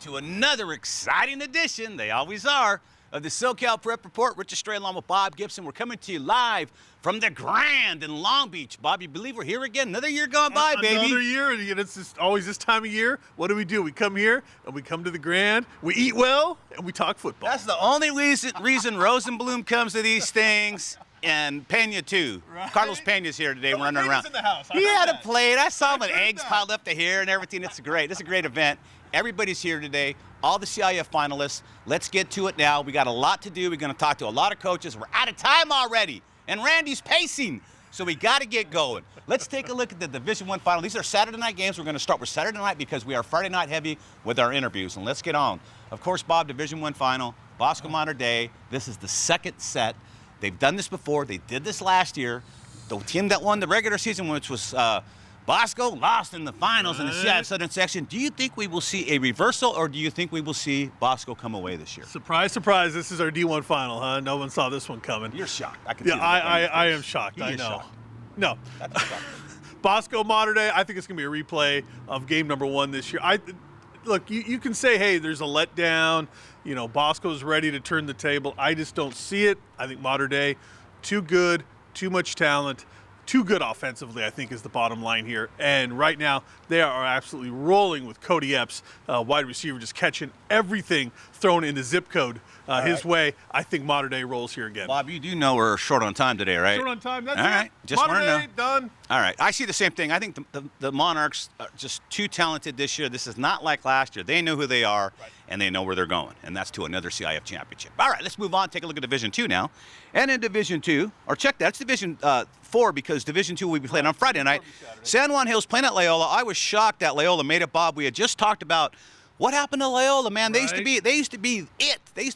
to another exciting edition, they always are, of the SoCal Prep Report. Richard Stray along with Bob Gibson. We're coming to you live from the Grand in Long Beach. Bob, you believe we're here again? Another year gone by, baby. Another year, and it's just always this time of year. What do? We come here, and we come to the Grand, we eat well, and we talk football. That's the only reason Rosenblum comes to these things. And Peña, too. Right? Carlos Peña's here today running around. In the house. He had a plate. I saw him with eggs piled up to here and everything. It's great. It's a great event. Everybody's here today. All the CIF finalists. Let's get to it now. We got a lot to do. We're going to talk to a lot of coaches. We're out of time already. And Randy's pacing. So we got to get going. Let's take a look at the Division I final. These are Saturday night games. We're going to start with Saturday night because we are Friday night heavy with our interviews. And let's get on. Of course, Bob, Division I final. Bosco Monte. This is the second set. They've done this before. They did this last year. The team that won the regular season, which was Bosco, lost in the finals in the CIF Southern section. Do you think we will see a reversal, or do you think we will see Bosco come away this year? Surprise, surprise. This is our D1 final, huh? No one saw this one coming. You're shocked. I can Yeah, see that. I am shocked. I know. Shocked. No. That's shocked. Bosco Monte, I think it's going to be a replay of game number 1 this year. Look, you can say, hey, there's a letdown. You know, Bosco's ready to turn the table. I just don't see it. I think Monte, too good, too much talent, too good offensively, I think, is the bottom line here. And right now, they are absolutely rolling with Cody Epps, wide receiver, just catching everything thrown into zip code his way. I think Monte rolls here again. Bob, you do know we're short on time today, right? Short on time. That's All it. right. Just want to know. Monte, done. All right. I see the same thing. I think the Monarchs are just too talented this year. This is not like last year. They know who they are, and they know where they're going, and that's to another CIF championship. All right, let's move on. Take a look at Division II now. And in Division II, or check that, it's Division 4 because Division II will be playing on Friday night. San Juan Hills playing at Loyola. I was shocked that Loyola made it, Bob. We had just talked about what happened to Loyola, man. They used to be it. They used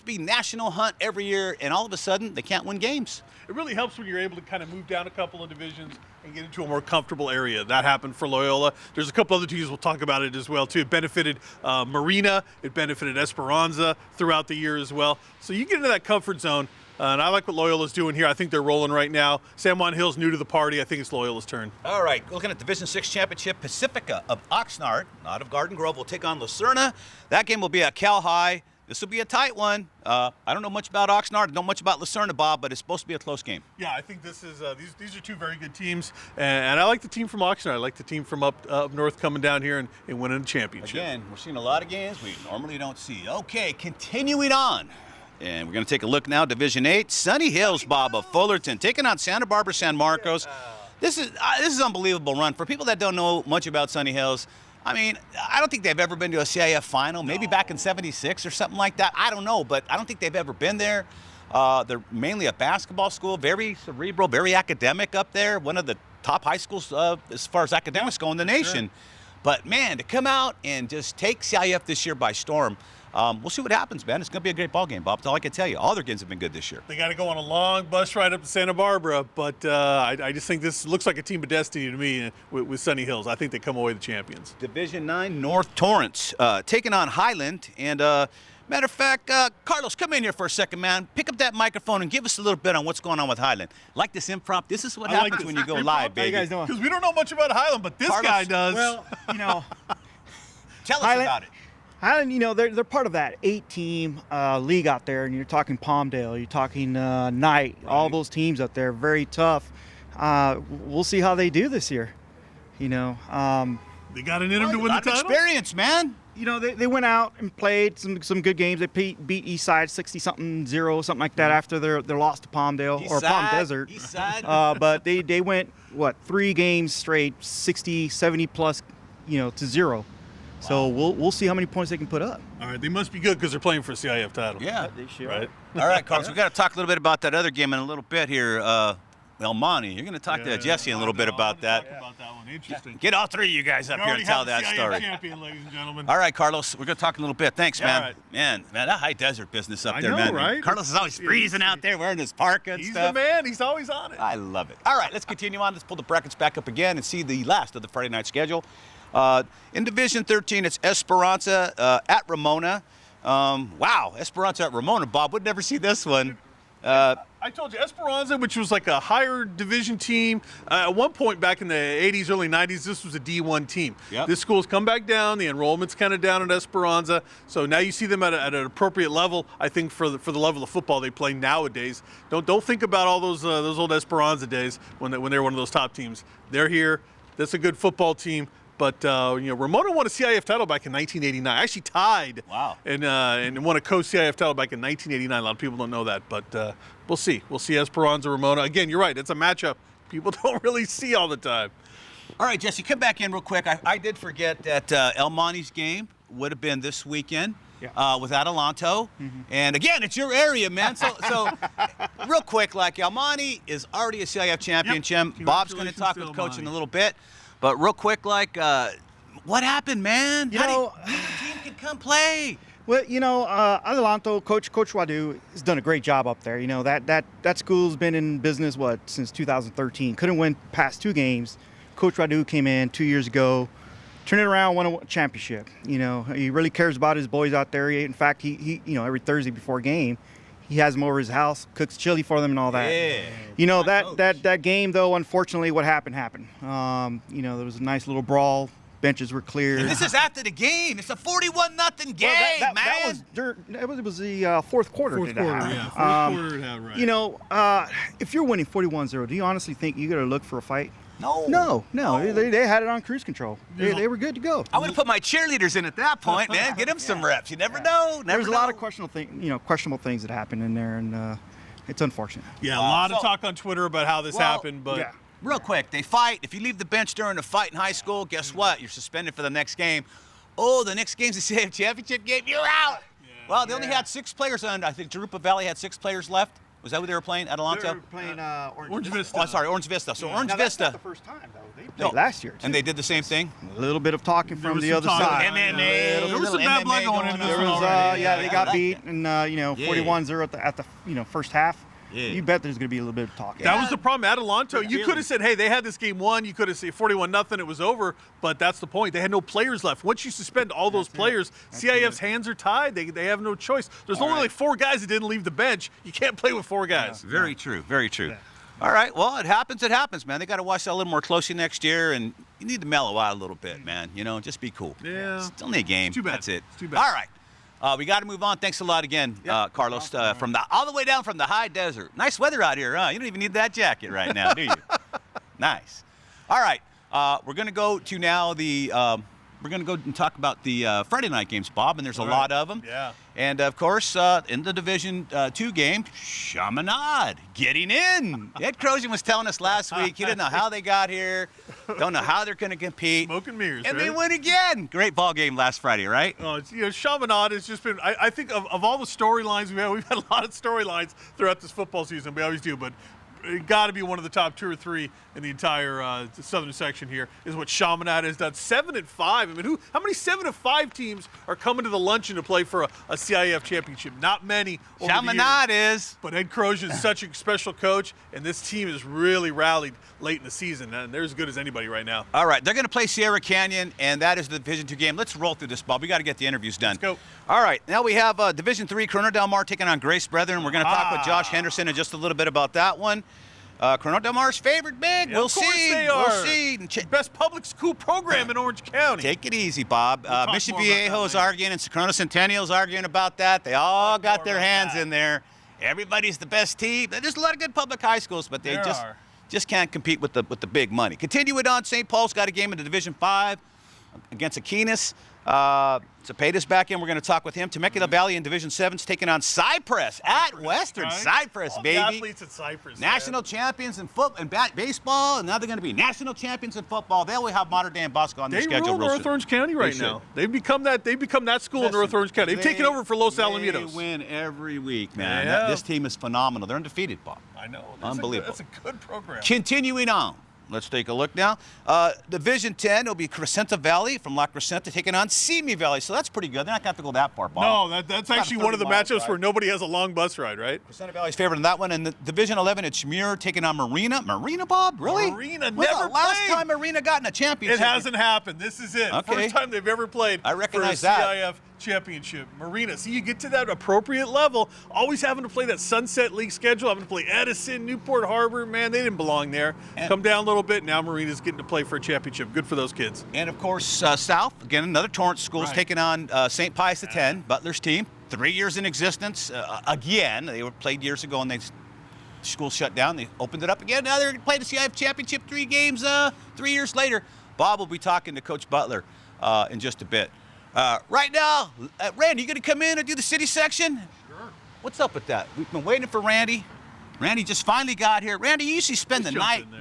to be national hunt every year, and all of a sudden they can't win games. It really helps when you're able to kind of move down a couple of divisions and get into a more comfortable area. That happened for Loyola. There's a couple other teams, we'll talk about it as well, too. It benefited Marina. It benefited Esperanza throughout the year as well. So you get into that comfort zone, and I like what Loyola's doing here. I think they're rolling right now. San Juan Hill's new to the party. I think it's Loyola's turn. All right, looking at Division VI Championship, Pacifica of Oxnard, out of Garden Grove, will take on Lucerna. That game will be at Cal High. This will be a tight one. I don't know much about Oxnard. I don't know much about Lucerna, Bob, but it's supposed to be a close game. Yeah, I think this is these are two very good teams, and I like the team from Oxnard. I like the team from up north coming down here and winning the championship. Again, we're seeing a lot of games we normally don't see. Okay, continuing on. And we're going to take a look now, Division 8. Sunny Hills, Bob, of Fullerton, taking on Santa Barbara San Marcos. This is an unbelievable run. For people that don't know much about Sunny Hills, I mean, I don't think they've ever been to a CIF final, maybe back in '76 or something like that. I don't know, but I don't think they've ever been there. They're mainly a basketball school, very cerebral, very academic up there, one of the top high schools as far as academics go in the nation. Sure. But, man, to come out and just take CIF this year by storm, we'll see what happens, man. It's going to be a great ball game, Bob. That's all I can tell you. All their games have been good this year. They got to go on a long bus ride up to Santa Barbara, but I just think this looks like a team of destiny to me with Sunny Hills. I think they come away the champions. Division 9, North Torrance, taking on Highland. And, matter of fact, Carlos, come in here for a second, man. Pick up that microphone and give us a little bit on what's going on with Highland. Like this improv, this is what happens when you go live, baby. How you guys doing? Because we don't know much about Highland, but this guy does. Well, you know. Tell us about it. Highland, you know, they're part of that 8-team league out there, and you're talking Palmdale, you're talking Knight, all those teams out there, very tough. We'll see how they do this year, you know. They got it in them to win the title? Experience, man. You know, they went out and played some good games. They beat Eastside 60-0, something like that, after their loss to Palmdale or Palm Desert. But they went, 3 games straight, 60, 70+, to 0. Wow. So we'll see how many points they can put up. All right, they must be good because they're playing for a CIF title. Yeah, they should. Right. All right, Carlos, we got to talk a little bit about that other game in a little bit here. Monte, you're going to talk to Jesse a little bit about that. Talk about that one. Interesting. Get all 3 of you guys up here and tell that story. Champion, ladies and gentlemen. All right, Carlos, we're going to talk a little bit. Thanks, man. All right. Man, that high desert business up there, know, man. right? Carlos is always freezing out there wearing his parka and He's stuff. the man. He's always on it. I love it. All right, let's continue on. Let's pull the brackets back up again and see the last of the Friday night schedule. In Division 13, it's Esperanza at Ramona. Wow, Esperanza at Ramona. Bob would never see this one. I told you, Esperanza, which was like a higher division team, at one point back in the 80s, early 90s, this was a D1 team. Yep. This school's come back down. The enrollment's kind of down at Esperanza. So now you see them at an appropriate level, I think, for the level of football they play nowadays. Don't think about all those old Esperanza days when they were one of those top teams. They're here. That's a good football team. But Ramona won a CIF title back in 1989. Actually tied. Wow. And won a co-CIF title back in 1989. A lot of people don't know that, but we'll see. We'll see Esperanza Ramona again. You're right. It's a matchup people don't really see all the time. All right, Jesse, come back in real quick. I did forget that El Monte's game would have been this weekend. Yeah. With Adelanto. And again, it's your area, man. So real quick, like El Monte is already a CIF championship. Yep. Bob's going to talk with Coach in a little bit. But real quick, like, what happened, man? How do you team can come play? Well, Adelanto, Coach Wadu has done a great job up there. That school's been in business, since 2013. Couldn't win past 2 games. Coach Wadu came in 2 years ago, turned it around, won a championship. He really cares about his boys out there. In fact, he every Thursday before game, he has them over his house, cooks chili for them and all that. Yeah. That game, though, unfortunately, what happened. There was a nice little brawl. Benches were cleared. And this is after the game. It's a 41-0 game, man. It was the fourth quarter. Fourth quarter, right. If you're winning 41-0, do you honestly think you got to look for a fight? No. They had it on cruise control. They were good to go. I would have put my cheerleaders in at that point, man. Get them some reps. You never know. There's a lot of questionable things that happen in there, and it's unfortunate. Yeah, a lot of talk on Twitter about how this happened, but. Yeah. Real quick, they fight. If you leave the bench during a fight in high school, guess what? You're suspended for the next game. Oh, the next game's the CIF championship game. You're out. Yeah. Well, they only had 6 players on. I think Jurupa Valley had 6 players left. Was that what they were playing? Adelanto? They were playing Orange Vista. Oh, sorry, Orange Vista. So Orange Vista. That's not the first time, though. They played last year, too. And they did the same thing? A little bit of talking from the other talking. side. MMA. There was some bad blood going into this one already. They got beat, and 41-0 at the first half. Yeah. You bet there's going to be a little bit of talk. That was the problem. Adelanto, you could have said, hey, they had this game won. You could have said 41-0, it was over. But that's the point. They had no players left. Once you suspend all those players, CIF's hands are tied. They have no choice. There's only like 4 guys that didn't leave the bench. You can't play with 4 guys. Yeah. Very true. Very true. Yeah. All right. Well, it happens, man. They got to watch that a little more closely next year, and you need to mellow out a little bit, man. Just be cool. Yeah. Still need a game. Too bad. That's it. It's too bad. All right. We got to move on. Thanks a lot again, Carlos, from all the way down from the high desert. Nice weather out here, huh? You don't even need that jacket right now, do you? Nice. All right. We're going to go to now we're going to go and talk about the Friday night games, Bob, and there's a lot of them. Yeah. And, of course, in the Division 2 game, Chaminade getting in. Ed Crozier was telling us last week he didn't know how they got here, don't know how they're going to compete. Smoke and mirrors, and right? they win again. Great ball game last Friday, right? Oh, Chaminade has just been, I think of all the storylines we've had a lot of storylines throughout this football season. We always do, but it got to be one of the top 2 or 3 in the entire southern section here is what Chaminade has done. 7-5. I mean, how many 7-5 teams are coming to the luncheon to play for a CIF championship? Not many. Chaminade is. But Ed Crozier is such a special coach, and this team has really rallied late in the season, and they're as good as anybody right now. All right, they're going to play Sierra Canyon, and that is the Division 2 game. Let's roll through this, Bob. We got to get the interviews done. Let's go. All right, now we have Division 3, Coronel Del Mar taking on Grace Brethren. We're going to talk with Josh Henderson in just a little bit about that one. Coronel Del Mar's favored big. Yeah, we'll of course see. they are. We'll see. Best public school program in Orange County. Take it easy, Bob. We'll Mission Viejo's arguing, and Corona Centennial's arguing about that. They all got their hands in there. Everybody's the best team. There's a lot of good public high schools, but they just can't compete with the big money. Continue it on. St. Paul's got a game in the Division 5 against Aquinas. Zepeda's back in. We're going to talk with him. Temecula Valley in Division 7's taking on Cypress at Western. Right? Cypress, all baby. The athletes at Cypress. National champions in baseball, and now they're going to be national champions in football. They only have Mater Dei and Bosco on their schedule. They rule North Orange County right now. They've become that school in North Orange County. They've taken over for Los Alamitos. They win every week, man. Yeah. This team is phenomenal. They're undefeated, Bob. I know. Unbelievable. That's a good program. Continuing on. Let's take a look now. Division 10 will be Crescenta Valley from La Crescenta taking on Simi Valley. So that's pretty good. They're not going to have to go that far, Bob. No, that's actually one of the matchups where nobody has a long bus ride, right? Crescenta Valley's favored in that one. And the Division 11, it's Muir taking on Marina. Marina, Bob? Really? Marina When's never the last played? time Marina got in a championship? It hasn't happened. This is it. Okay. First time they've ever played I recognize for a that. CIF Championship Marina. See, you get to that appropriate level, always having to play that Sunset League schedule, having to play Edison, Newport Harbor. Man, they didn't belong there. Come down a little bit. Now Marina's getting to play for a championship. Good for those kids. And, of course, South, again, another Torrance school is taking on St. Pius X, Butler's team. 3 years in existence. Again, they were played years ago, and the school shut down. They opened it up again. Now they're going to play the CIF Championship 3 games 3 years later. Bob will be talking to Coach Butler in just a bit. Right now, Randy, you going to come in and do the city section? Sure. What's up with that? We've been waiting for Randy. Randy just finally got here. Randy, you usually spend the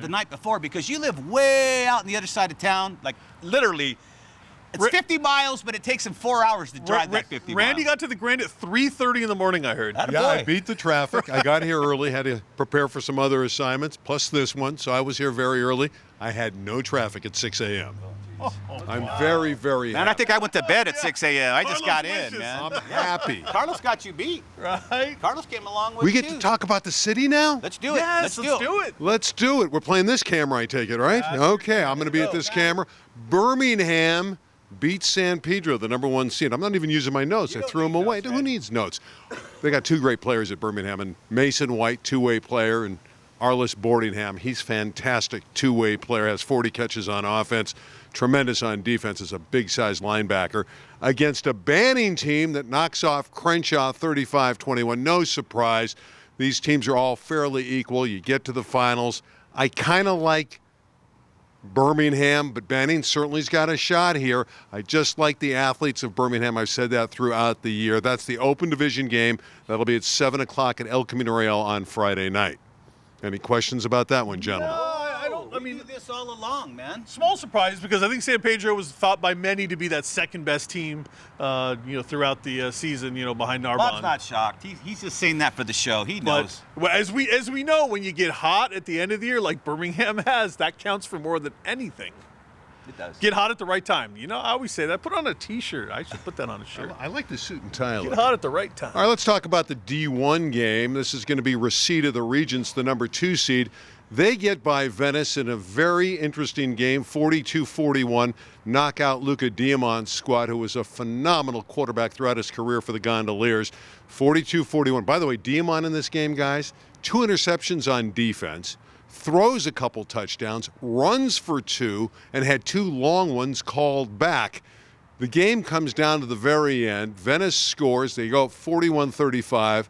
night before because you live way out on the other side of town, like literally. It's 50 miles, but it takes him 4 hours to drive that 50 miles. Randy got to the Grand at 3:30 in the morning, I heard. Yeah, I beat the traffic. I got here early, had to prepare for some other assignments, plus this one, so I was here very early. I had no traffic at 6 a.m. I'm very, very happy. Man, I think I went to bed at 6 a.m. I just got in, Carlos man. I'm happy. Carlos got you beat. Right? Carlos came along with We you. get to talk about the city now? Let's do it. Yes, let's do it. Let's do it. We're playing this camera, I take it, right? Okay, I'm going to be at this camera. Birmingham beats San Pedro, the #1 seed. I'm not even using my notes. I threw them away. Who needs notes? They got 2 great players at Birmingham, and Mason White, 2-way player, and Arliss Boardingham. He's fantastic, 2-way player, has 40 catches on offense, tremendous on defense as a big-sized linebacker against a Banning team that knocks off Crenshaw 35-21. No surprise. These teams are all fairly equal. You get to the finals. I kind of like Birmingham, but Banning certainly's got a shot here. I just like the athletes of Birmingham. I've said that throughout the year. That's the open division game. That'll be at 7 o'clock at El Camino Real on Friday night. Any questions about that one, gentlemen? I don't. I mean, do this all along, man. small surprise because I think San Pedro was thought by many to be that second best team, throughout the season, behind Narbonne. Bob's not shocked. He's just saying that for the show. He knows. But as we know, when you get hot at the end of the year, like Birmingham has, that counts for more than anything. It does. Get hot at the right time. I always say that. Put on a T-shirt. I should put that on a shirt. I like the suit and tie. Get hot at the right time. All right, let's talk about the D1 game. This is going to be Reseda, the Regents, the #2 seed. They get by Venice in a very interesting game, 42-41, knock out Luca Diamant's squad, who was a phenomenal quarterback throughout his career for the Gondoliers. 42-41. By the way, Diamant in this game, guys, 2 interceptions on defense, throws a couple touchdowns, runs for 2, and had 2 long ones called back. The game comes down to the very end. Venice scores. They go up 41-35.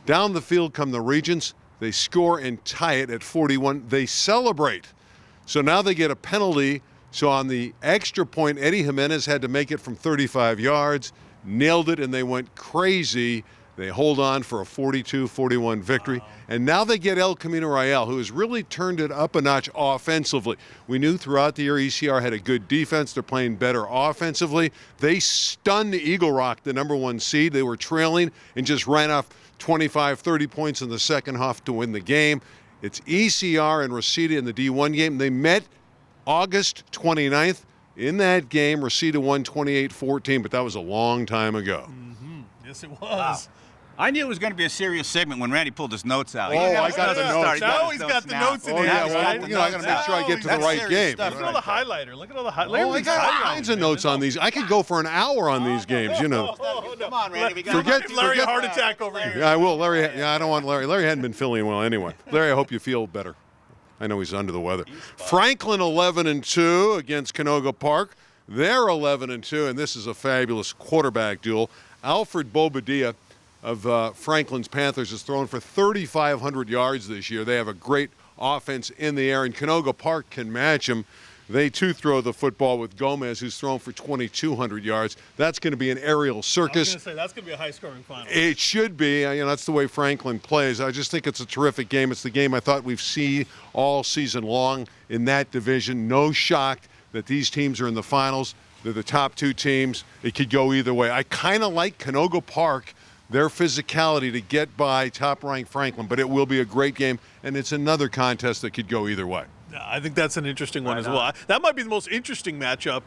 Down the field come the Regents. They score and tie it at 41. They celebrate. So now they get a penalty. So on the extra point, Eddie Jimenez had to make it from 35 yards, nailed it, and they went crazy. They hold on for a 42-41 victory. Wow. And now they get El Camino Real, who has really turned it up a notch offensively. We knew throughout the year ECR had a good defense. They're playing better offensively. They stunned Eagle Rock, the #1 seed. They were trailing and just ran off 25, 30 points in the second half to win the game. It's ECR and Reseda in the D1 game. They met August 29th. In that game, Reseda won 28-14, but that was a long time ago. Mm-hmm. Yes, it was. Wow. I knew it was going to be a serious segment when Randy pulled his notes out. Oh, I got the notes. Now he's got the notes in Oh, here. yeah, well, right? I got to make sure I get to the right game. Look at all the highlighter. Look at all the highlighter. Oh, I got all kinds of notes on these. I could go for an hour on these games, Come on, Randy. We got Forget- Give Larry a forget- heart attack over here. Yeah, I will. Larry, I don't want Larry. Larry hadn't been feeling well anyway. Larry, I hope you feel better. I know he's under the weather. Franklin 11-2 against Canoga Park. They're 11-2, and this is a fabulous quarterback duel. Alfred Bobadilla of Franklin's Panthers has thrown for 3,500 yards this year. They have a great offense in the air, and Canoga Park can match them. They, too, throw the football with Gomez, who's thrown for 2,200 yards. That's going to be an aerial circus. I was going to say, that's going to be a high-scoring final. It should be. That's the way Franklin plays. I just think it's a terrific game. It's the game I thought we've seen all season long in that division. No shock that these teams are in the finals. They're the top 2 teams. It could go either way. I kind of like Canoga Park, their physicality to get by top-ranked Franklin, but it will be a great game, and it's another contest that could go either way. I think that's an interesting one as well. That might be the most interesting matchup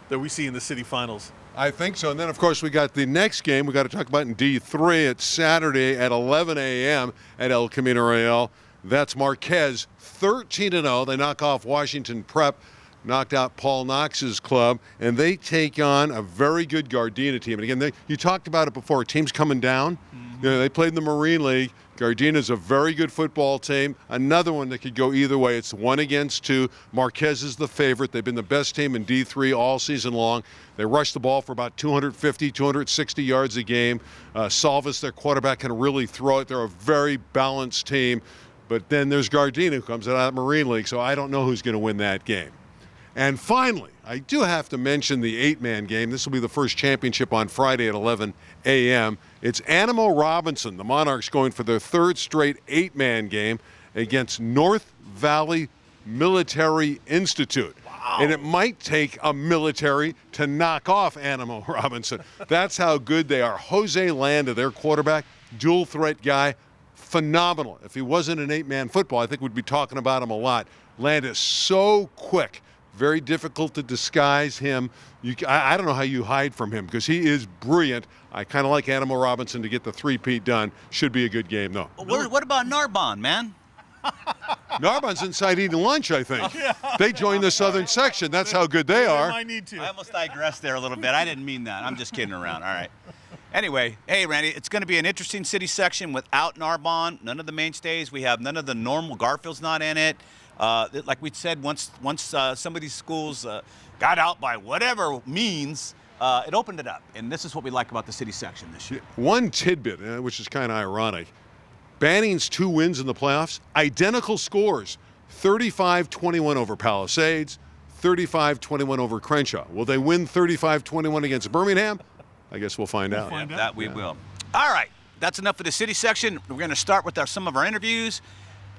that we see in the city finals. I think so. And then, of course, we got the next game we got to talk about in D3. It's Saturday at 11 a.m. at El Camino Real. That's Marquez, 13-0. They knock off Washington Prep. knocked out Paul Knox's club, and they take on a very good Gardena team. And again, you talked about it before. Teams coming down. You know, they played in the Marine League. Gardena's a very good football team. Another one that could go either way. It's 1-2. Marquez is the favorite. They've been the best team in D3 all season long. They rush the ball for about 250, 260 yards a game. Salvis, their quarterback, can really throw it. They're a very balanced team. But then there's Gardena, who comes out of the Marine League, so I don't know who's going to win that game. And finally, I do have to mention the 8-man game. This will be the first championship on Friday at 11 a.m. It's Animo Robinson, the Monarchs, going for their third straight 8-man game against North Valley Military Institute. Wow. And it might take a military to knock off Animo Robinson. That's how good they are. Jose Landa, their quarterback, dual threat guy, phenomenal. If he wasn't an 8-man football, I think we'd be talking about him a lot. Landa is so quick. Very difficult to disguise him. I don't know how you hide from him because he is brilliant. I kind of like Animo Robinson to get the three-peat done. Should be a good game, though. What about Narbonne, man? Narbonne's inside eating lunch, I think. They joined the southern section. That's how good they are. Might need to. I almost digressed there a little bit. I didn't mean that. I'm just kidding around. All right. Anyway, hey, Randy, it's going to be an interesting city section without Narbonne. None of the mainstays. We have none of the normal. Garfield's not in it. Like we said, once some of these schools got out by whatever means, it opened it up. And this is what we like about the city section this year. One tidbit, which is kind of ironic. Banning's 2 wins in the playoffs, identical scores, 35-21 over Palisades, 35-21 over Crenshaw. Will they win 35-21 against Birmingham? I guess we'll find out. That we will. All right, that's enough for the city section. We're going to start with some of our interviews.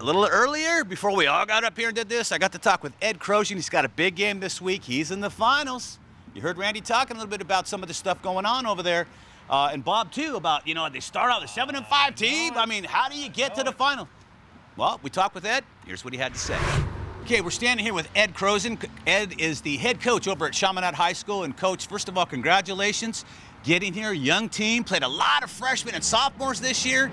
A little earlier, before we all got up here and did this, I got to talk with Ed Crozian. He's got a big game this week. He's in the finals. You heard Randy talking a little bit about some of the stuff going on over there. And Bob, too, about, they start out a 7-5 team. I mean, how do you get to the final? Well, we talked with Ed. Here's what he had to say. Okay, we're standing here with Ed Crozian. Ed is the head coach over at Chaminade High School. And, Coach, first of all, congratulations. Getting here, young team, played a lot of freshmen and sophomores this year.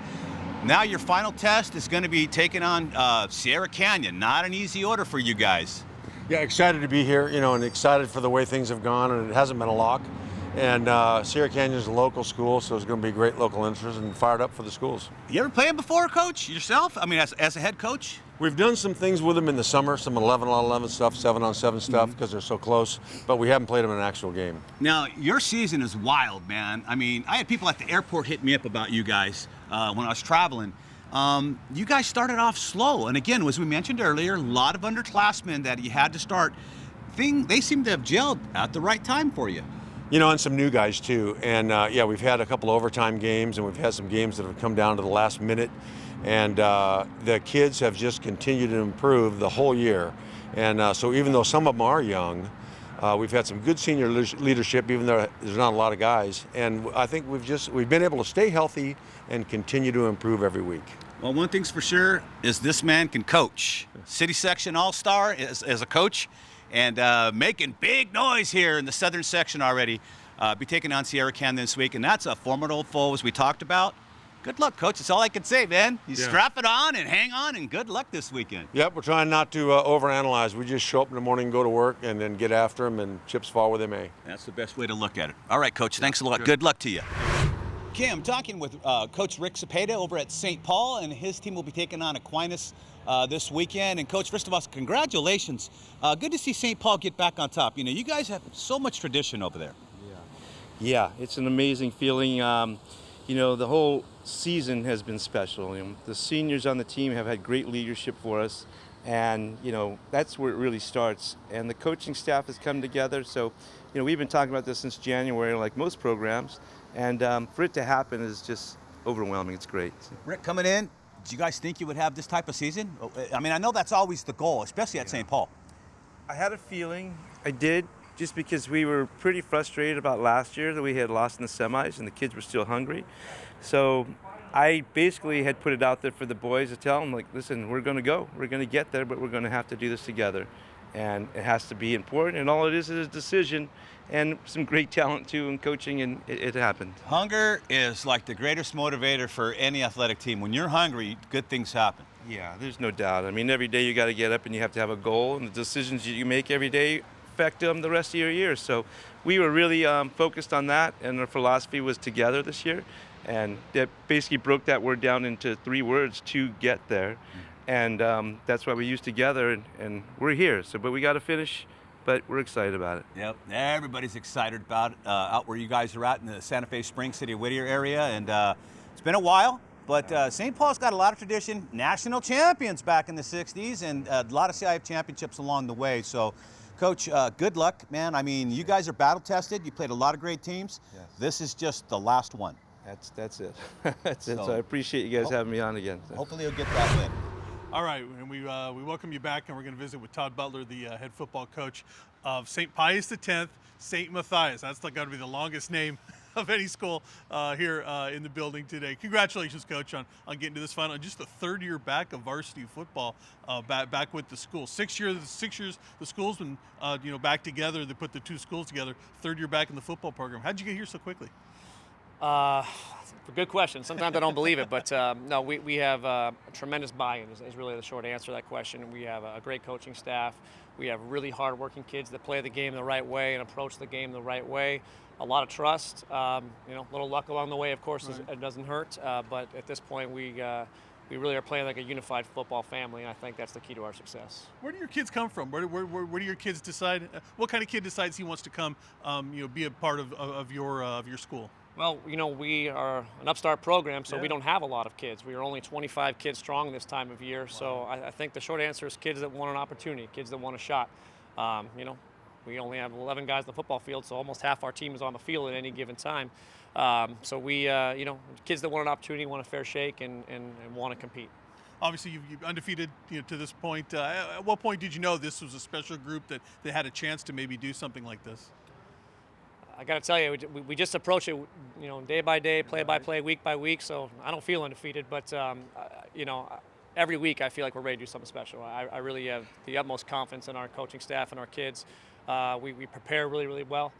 Now your final test is going to be taking on Sierra Canyon. Not an easy order for you guys. Yeah, excited to be here, and excited for the way things have gone, and it hasn't been a lock. And Sierra Canyon is a local school, so it's going to be great local interest, and fired up for the schools. You ever played before, Coach, yourself? I mean, as a head coach? We've done some things with them in the summer, some 11-on-11 stuff, 7-on-7 stuff, because they're so close, but we haven't played them in an actual game. Now, your season is wild, man. I mean, I had people at the airport hit me up about you guys when I was traveling. You guys started off slow, and again, as we mentioned earlier, a lot of underclassmen that you had to start. They seem to have gelled at the right time for you. And some new guys too. And we've had a couple overtime games, and we've had some games that have come down to the last minute. And the kids have just continued to improve the whole year. And so even though some of them are young, we've had some good senior leadership, even though there's not a lot of guys. And I think we've been able to stay healthy and continue to improve every week. Well, one thing's for sure is this man can coach. City section all-star as a coach, and making big noise here in the southern section already. Be taking on Sierra Canyon this week, and that's a formidable foe, as we talked about. Good luck, Coach. That's all I can say, man. You strap it on and hang on, and good luck this weekend. Yep, we're trying not to overanalyze. We just show up in the morning, go to work, and then get after them, and chips fall where they may. That's the best way to look at it. All right, Coach. Thanks a lot. Good luck to you. Okay, I'm talking with Coach Rick Cepeda over at St. Paul, and his team will be taking on Aquinas this weekend. And Coach, first of all, congratulations. Good to see St. Paul get back on top. You guys have so much tradition over there. Yeah, it's an amazing feeling. The whole season has been special. The seniors on the team have had great leadership for us, and that's where it really starts. And the coaching staff has come together. So, we've been talking about this since January, like most programs, and for it to happen is just overwhelming. It's great. Rick, coming in, did you guys think you would have this type of season? I mean, I know that's always the goal, especially at St. Paul. I had a feeling. I did, just because we were pretty frustrated about last year that we had lost in the semis and the kids were still hungry. So I basically had put it out there for the boys to tell them, like, listen, we're going to go. We're going to get there, but we're going to have to do this together. And it has to be important, and all it is a decision and some great talent, too, in coaching, and it happened. Hunger is like the greatest motivator for any athletic team. When you're hungry, good things happen. Yeah, there's no doubt. I mean, every day you got to get up and you have to have a goal, and the decisions you make every day affect the rest of your year. So we were really focused on that, and our philosophy was together this year. And that basically broke that word down into 3 words: to get there. And that's why we use together, and we're here. So, but we got to finish, but we're excited about it. Yep, everybody's excited about it, out where you guys are at in the Santa Fe Springs, City of Whittier area. And it's been a while, but St. Paul's got a lot of tradition. National champions back in the 60s, and a lot of CIF championships along the way. So, Coach, good luck, man. I mean, you guys are battle-tested. You played a lot of great teams. Yes. This is just the last one. That's it. That's it. So I appreciate you guys having me on again. Hopefully you'll get that win. All right, and we welcome you back, and we're going to visit with Todd Butler, the head football coach of St. Pius X, St. Matthias. That's got to be the longest name of any school here in the building today. Congratulations, Coach, on getting to this final. Just the 3rd year back of varsity football back with the school. 6 years the school's been back together. They put the 2 schools together. 3rd year back in the football program. How'd you get here so quickly? Good question. Sometimes I don't believe it, but no, we have a tremendous buy-in is really the short answer to that question. We have a great coaching staff. We have really hard-working kids that play the game the right way and approach the game the right way. A lot of trust, a little luck along the way, of course, right. It doesn't hurt, but at this point we really are playing like a unified football family, and I think that's the key to our success. Where do your kids come from? Where do your kids decide? What kind of kid decides he wants to come, be a part of your school? Well, we are an upstart program, so we don't have a lot of kids. We are only 25 kids strong this time of year. Wow. So I think the short answer is kids that want an opportunity, kids that want a shot. We only have 11 guys on the football field, so almost half our team is on the field at any given time. So we, kids that want an opportunity, want a fair shake, and want to compete. Obviously, you've undefeated to this point. At what point did you know this was a special group that had a chance to maybe do something like this? I got to tell you, we just approach it, day by day, play by play, week by week. So I don't feel undefeated, but every week I feel like we're ready to do something special. I really have the utmost confidence in our coaching staff and our kids. We prepare really, really well.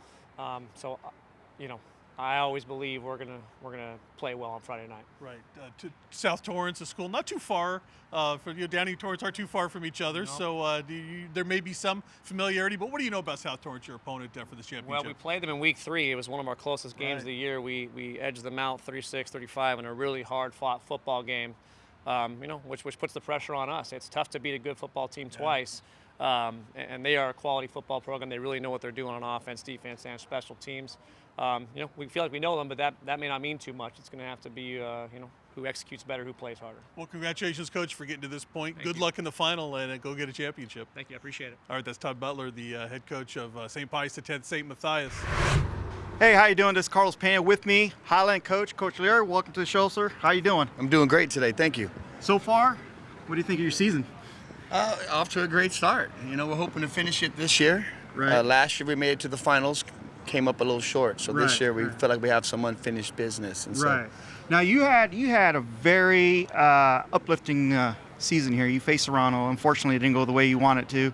I always believe we're gonna play well on Friday night. Right. To South Torrance, a school not too far. Downey and Torrance aren't too far from each other, no. So there may be some familiarity. But what do you know about South Torrance, your opponent for this championship? Well, we played them in week 3. It was one of our closest games of the year. We edged them out 36-35 in a really hard-fought football game. Which puts the pressure on us. It's tough to beat a good football team twice. And they are a quality football program. They really know what they're doing on offense, defense, and special teams. We feel like we know them, but that may not mean too much. It's going to have to be, who executes better, who plays harder. Well, congratulations, Coach, for getting to this point. Good luck in the final, and go get a championship. Thank you. I appreciate it. All right, that's Todd Butler, the head coach of St. Pius X, St. Matthias. Hey, how you doing? This is Carlos Peña with me, Highland coach, Coach Lear. Welcome to the show, sir. How you doing? I'm doing great today. Thank you. So far, what do you think of your season? Off to a great start. We're hoping to finish it this year. Right. Last year we made it to the finals, came up a little short. So this year we feel like we have some unfinished business. And so, Now you had a very uplifting season here. You faced Serrano. Unfortunately, it didn't go the way you wanted to.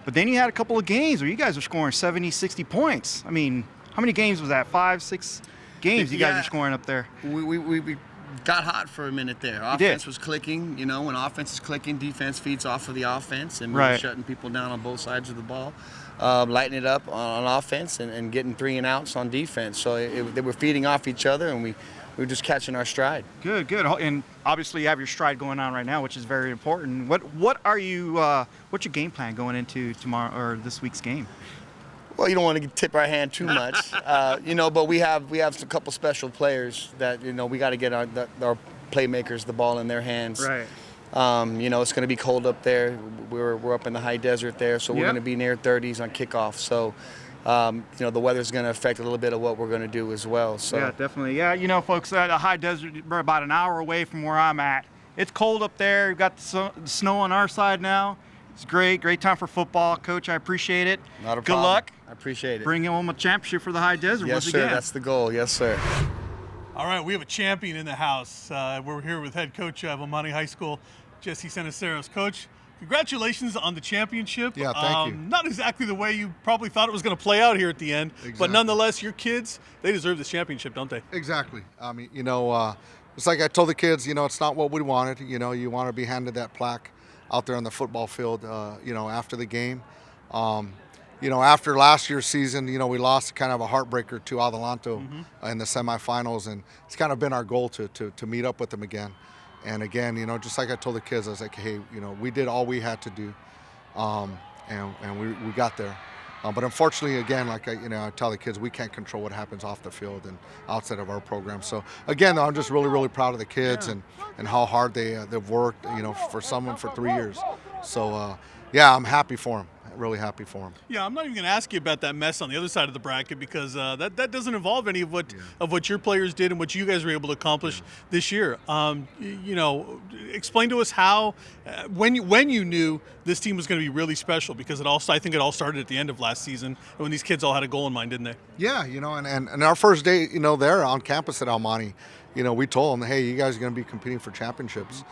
But then you had a couple of games where you guys were scoring 70, 60 points. I mean, how many games was that? 5, 6 games you guys were scoring up there. We got hot for a minute there. Offense was clicking. When offense is clicking, defense feeds off of the offense, and we were shutting people down on both sides of the ball, lighting it up on offense and getting 3 and outs on defense. So they were feeding off each other, and we were just catching our stride. Good. And obviously you have your stride going on right now, which is very important. What's your game plan going into tomorrow or this week's game? Well, you don't want to tip our hand too much, but we have a couple special players that we got to get our playmakers the ball in their hands. Right. It's going to be cold up there. We're up in the high desert there, so we're going to be near 30s on kickoff. So, the weather's going to affect a little bit of what we're going to do as well. So. Yeah, definitely. Yeah, folks, the high desert, we're about an hour away from where I'm at. It's cold up there. We've got the snow on our side now. It's great time for football. Coach, I appreciate it. Not a problem. Good luck. I appreciate it. Bring home a championship for the high desert once again. Yes, sir. That's the goal. Yes, sir. All right, we have a champion in the house. We're here with head coach of Monte High School, Jesse Seniceros. Coach, congratulations on the championship. Yeah, thank you. Not exactly the way you probably thought it was going to play out here at the end, but nonetheless, your kids, they deserve this championship, don't they? Exactly. I mean, it's like I told the kids, it's not what we wanted. You want to be handed that plaque out there on the football field, after the game. After last year's season, we lost kind of a heartbreaker to Adelanto in the semifinals, and it's kind of been our goal to meet up with them again. And again, just like I told the kids, I was like, hey, we did all we had to do, and we got there. But unfortunately, again, like I tell the kids, we can't control what happens off the field and outside of our program. So again, though, I'm just really, really proud of the kids and how hard they've worked, for someone for 3 years. So yeah, I'm happy for them. Really happy for them. Yeah, I'm not even going to ask you about that mess on the other side of the bracket because that doesn't involve any of what your players did and what you guys were able to accomplish this year. Explain to us how when you knew this team was going to be really special, because I think it all started at the end of last season when these kids all had a goal in mind, didn't they? Yeah, and our first day, there on campus at Almani, we told them, hey, you guys are going to be competing for championships,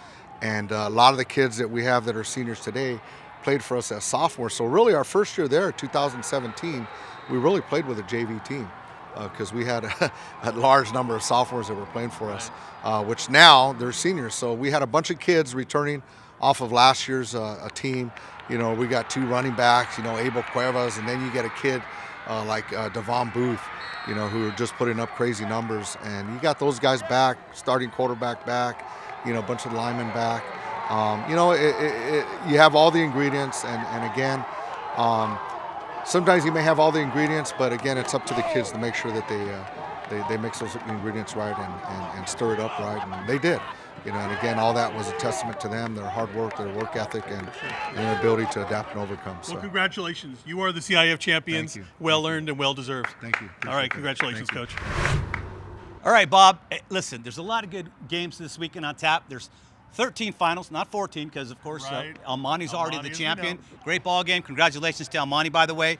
and a lot of the kids that we have that are seniors today played for us as sophomores. So really our first year there, 2017, we really played with a JV team because we had a large number of sophomores that were playing for us, which now they're seniors. So we had a bunch of kids returning off of last year's a team. We got 2 running backs, Abel Cuevas, and then you get a kid like Devon Booth, who are just putting up crazy numbers. And you got those guys back, starting quarterback back, a bunch of linemen back. You have all the ingredients, and again, sometimes you may have all the ingredients, but again, it's up to the kids to make sure that they mix those ingredients right and stir it up right, and they did. And again, all that was a testament to them, their hard work, their work ethic, and their ability to adapt and overcome. So. Well, congratulations. You are the CIF champions. Well earned and well deserved. Thank you. All right, congratulations, Coach. All right, Bob. Hey, listen, there's a lot of good games this weekend on tap. There's 13 finals, not 14, because of course Almani's already the champion. Great ball game. Congratulations to Almani, by the way.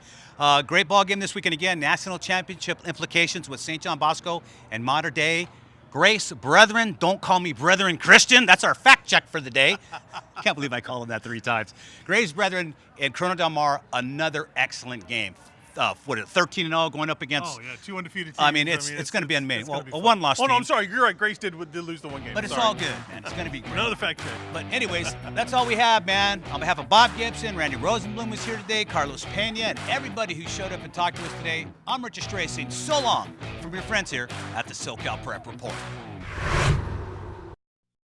Great ball game this weekend again. National championship implications with St. John Bosco and Mater Dei. Grace Brethren, don't call me Brethren Christian. That's our fact check for the day. Can't believe I called him that 3 times. Grace Brethren and Corona Del Mar, another excellent game. 13-0 going up against. Oh yeah, 2 undefeated teams. I mean, it's going to be amazing. Well, a one-loss. Oh no, team. I'm sorry. You're right. Grace did lose the one game. But it's all good, man. It's going to be great. Another fact check. But anyways, that's all we have, man. On behalf of Bob Gibson, Randy Rosenblum was here today, Carlos Peña, and everybody who showed up and talked to us today. I'm Richard Stray saying so long from your friends here at the SoCal Prep Report.